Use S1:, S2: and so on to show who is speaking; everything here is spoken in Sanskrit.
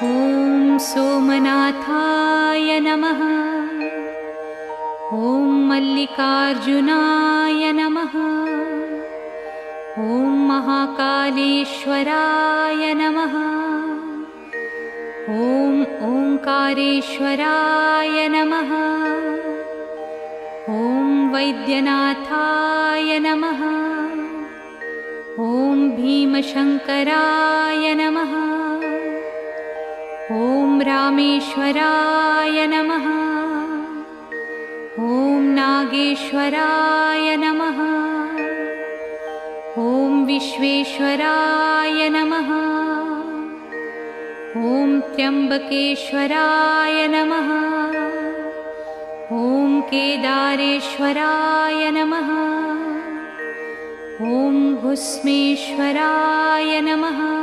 S1: ॐ सोमनाथाय नमः। ॐ मल्लिकार्जुनाय नमः। ॐ महाकालेश्वराय नमः। ॐ ओंकारेश्वराय नमः। ॐ वैद्यनाथाय नमः। ॐ भीमशंकराय नमः। ॐ रामेश्वराय नमः। ॐ नागेश्वराय नमः। ॐ विश्वेश्वराय नमः। ॐ त्र्यंबकेश्वराय नमः। ॐ केदारेश्वराय नमः। ॐ भुस्मेश्वराय नमः।